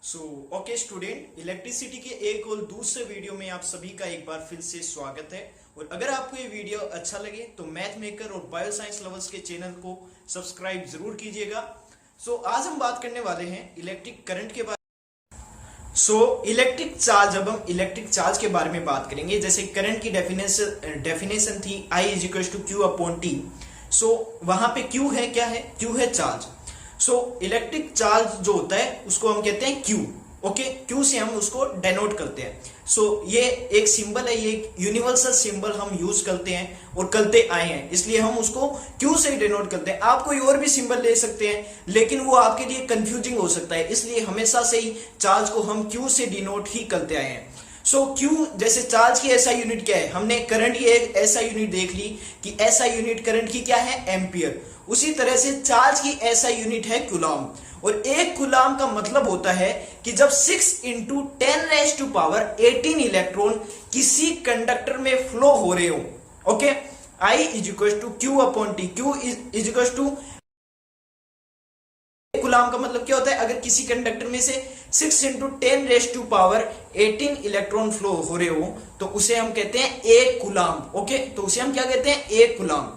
Okay student, electricity के एक और दूसरे वीडियो में आप सभी का एक बार फिर से स्वागत है। और अगर आपको ये वीडियो अच्छा लगे तो मैथ मेकर और बायो साइंस लवर्स के चैनल को सब्सक्राइब जरूर कीजिएगा। आज हम बात करने वाले हैं इलेक्ट्रिक करंट के बारे में। इलेक्ट्रिक चार्ज, जब हम इलेक्ट्रिक चार्ज के बारे में बात करेंगे, जैसे करंट की डेफिनेशन थी I = Q/T। वहां पे Q है, क्या है? Q है चार्ज। इलेक्ट्रिक चार्ज जो होता है उसको हम कहते हैं Q। ओके, Q से हम उसको डेनोट करते हैं। ये एक सिंबल है, ये एक यूनिवर्सल सिंबल हम यूज करते हैं और करते आए हैं, इसलिए हम उसको Q से ही डेनोट करते हैं। आप कोई और भी सिंबल ले सकते हैं, लेकिन वो आपके लिए कंफ्यूजिंग हो सकता है, इसलिए हमेशा से ही चार्ज को हम Q से डिनोट ही करते आए हैं। Q जैसे चार्ज की ऐसा यूनिट क्या है, हमने करंट की एक ऐसा यूनिट देख ली कि ऐसा यूनिट करंट की क्या है? एम्पियर। उसी तरह से चार्ज की ऐसा यूनिट है कूलॉम। और एक कूलॉम का मतलब होता है कि जब 6 × 10⁻18 इलेक्ट्रॉन किसी कंडक्टर में फ्लो हो रहे हो। Okay, I = Q/T। Q Coulomb का मतलब क्या होता है? अगर किसी कंडक्टर में से 6 × 10⁻18 इलेक्ट्रॉन फ्लो हो रहे हो तो उसे हम कहते हैं एक कूलॉम। ओके, तो उसे हम क्या कहते हैं? एक कूलॉम।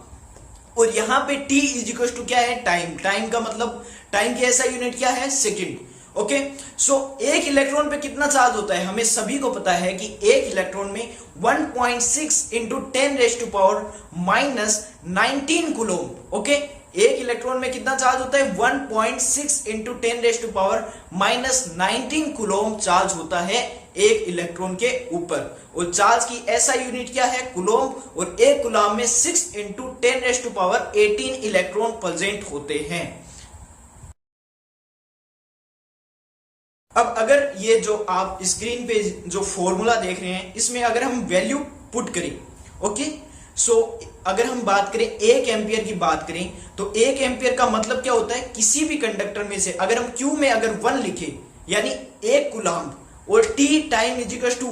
और यहां पे T = क्या है? टाइम। टाइम का मतलब, टाइम की ऐसा यूनिट क्या है? सेकंड। ओके, एक इलेक्ट्रॉन पे कितना चार्ज होता है? हमें सभी को पता है कि एक इलेक्ट्रॉन में 1.6 × 10⁻⁻19 कूलम। ओके, एक इलेक्ट्रॉन में कितना चार्ज होता है? 1.6 × 10⁻⁻19 कूलम चार्ज होता है एक इलेक्ट्रॉन के ऊपर। और चार्ज की ऐसा यूनिट क्या है? कूलम। और एक कूलम में 6 × 10⁻18 इलेक्ट्रॉन प्रेजेंट होते हैं। अब अगर ये जो आप स्क्रीन पे जो फॉर्मूला देख रहे हैं, इसमें अगर हम वैल्यू पुट करें, ओके, अगर हम बात करें 1 एम्पियर की बात करें, तो 1 एम्पियर का मतलब क्या होता है? किसी भी कंडक्टर में से अगर हम Q में अगर 1 लिखे, यानी 1 कूलम, और T टाइम =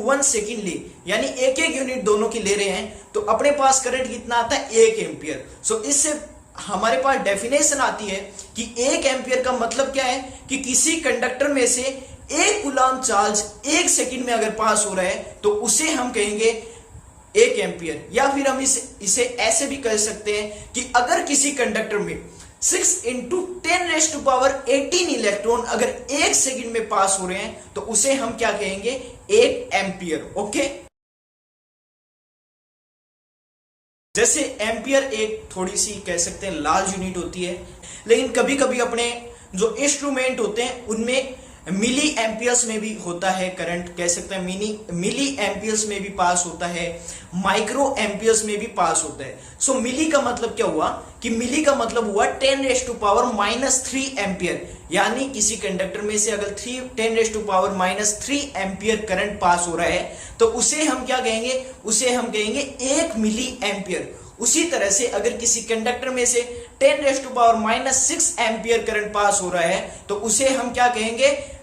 1 सेकेंड ले, यानी एक एक यूनिट दोनों की ले रहे हैं, तो अपने पास करंट कितना आता है? 1 एम्पियर। इससे हमारे पास डेफिनेशन आती है कि 1 एम्पियर का मतलब क्या है? कि किसी कंडक्टर में से 1 कूलम चार्ज 1 सेकंड में अगर पास हो रहा है तो उसे हम कहेंगे 1 एम्पियर। या फिर हम इसे ऐसे भी कह सकते हैं कि अगर किसी कंडक्टर में 6 × 10⁻18 इलेक्ट्रॉन अगर 1 सेकंड में पास हो रहे हैं तो उसे हम क्या कहेंगे? 1 एम्पियर। ओके, जैसे एम्पियर एक थोड़ी सी कह सकते हैं लार्ज यूनिट होती है, लेकिन कभी कभी अपने जो इंस्ट्रूमेंट होते हैं उनमें मिली एम्पियर्स में भी होता है करंट, कह सकते हैं मिली एम्पियर्स में भी पास होता है, माइक्रो एम्पियर्स में भी पास होता है। मिली का मतलब क्या हुआ? कि मिली का मतलब हुआ 10⁻³ एम्पियर, यानी किसी कंडक्टर में से अगर 10⁻³ एम्पियर करंट पास हो रहा है तो उसे हम क्या कहेंगे? उसे हम कहेंगे 1 मिली एम्पियर। उसी तरह से अगर किसी कंडक्टर में से 10⁻⁻6 एम्पियर करंट पास हो रहा है तो उसे हम क्या कहेंगे?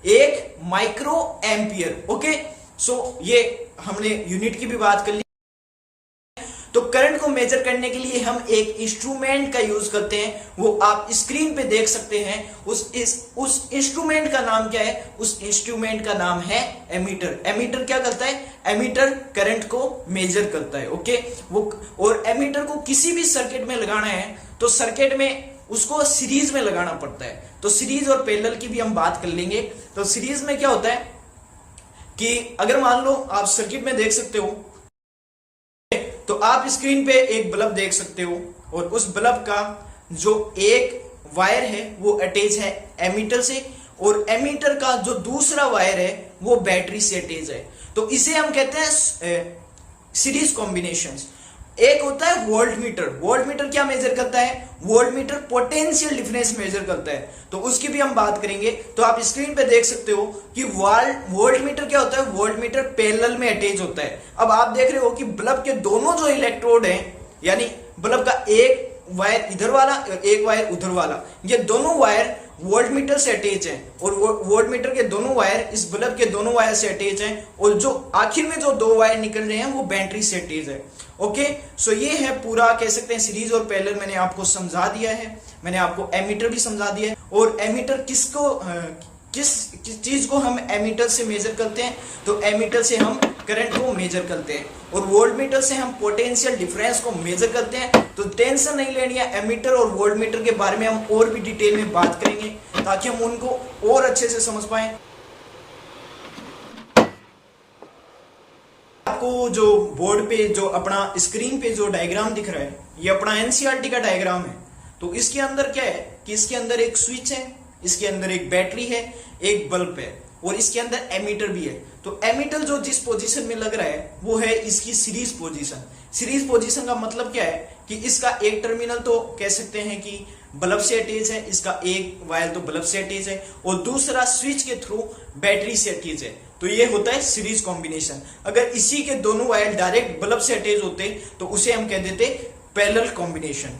1 माइक्रो एम्पियर। ओके, ये हमने यूनिट की भी बात कर ली। तो करंट को मेजर करने के लिए हम एक इंस्ट्रूमेंट का यूज करते हैं, वो आप स्क्रीन पे देख सकते हैं। उस इंस्ट्रूमेंट का नाम क्या है? उस इंस्ट्रूमेंट का नाम है एमीटर। एमीटर क्या करता है? एमीटर करंट को मेजर करता है। ओके, और एमीटर को किसी भी सर्किट में लगाना है तो सर्किट में उसको सीरीज में लगाना पड़ता है। तो सीरीज और पैरेलल की भी हम बात कर लेंगे। तो सीरीज में क्या होता है कि अगर मान लो आप सर्किट में देख सकते हो, तो आप स्क्रीन पे एक बल्ब देख सकते हो, और उस बल्ब का जो एक वायर है वो अटैच है एमीटर से, और एमीटर का जो दूसरा वायर है वो बैटरी से अटैच है। तो इसे हम कहते हैं सीरीज कॉम्बिनेशंस। एक होता है वोल्टमीटर। वोल्टमीटर क्या मेजर करता है? वोल्टमीटर पोटेंशियल डिफरेंस मेजर करता है, तो उसकी भी हम बात करेंगे। तो आप स्क्रीन पे देख सकते हो कि वोल्टमीटर क्या होता है? वोल्टमीटर पैरेलल में अटैच होता है। अब आप देख रहे हो कि बल्ब के दोनों जो इलेक्ट्रोड हैं, यानी बल्ब का एक वायर इधर वाला और एक वायर उधर वाला, ये दोनों वायर वोल्टमीटर से अटैच है, और वोल्टमीटर के दोनों वायर इस बल्ब के दोनों वायर से अटैच हैं, और जो आखिर में जो 2 वायर निकल रहे हैं वो बैटरी से अटैच है। ओके, ये है पूरा कह सकते हैं सीरीज और पैरेलल मैंने आपको समझा दिया है। मैंने आपको एमीटर भी समझा दिया है। और एमीटर किसको किस चीज को हम एमीटर से मेजर करते हैं, तो एमीटर से हम करंट को मेजर करते हैं, और वोल्टमीटर से हम पोटेंशियल डिफरेंस को मेजर करते हैं। तो टेंशन नहीं लेनी है, एमीटर और वोल्टमीटर के बारे में हम और भी डिटेल में बात करेंगे ताकि हम उनको और अच्छे से समझ पाए। आपको जो बोर्ड पे जो अपना स्क्रीन पे जो डायग्राम दिख रहा है, ये अपना एनसीईआरटी का डायग्राम है। तो इसके अंदर क्या है कि इसके अंदर एक स्विच है, इसके अंदर एक बैटरी है, एक बल्ब है, और इसके अंदर एमीटर भी है। तो एमीटर जो जिस पोजीशन में लग रहा है वो है इसकी सीरीज पोजीशन। सीरीज पोजीशन का मतलब क्या है कि इसका एक टर्मिनल तो कह सकते हैं कि बल्ब से अटैच है, इसका एक वायर तो बल्ब से अटैच है, और दूसरा स्विच के थ्रू बैटरी से अटैच है। तो ये होता है सीरीज कॉम्बिनेशन। अगर इसी के दोनों वायर डायरेक्ट बल्ब से अटैच होते तो उसे हम कह देते पैरेलल कॉम्बिनेशन।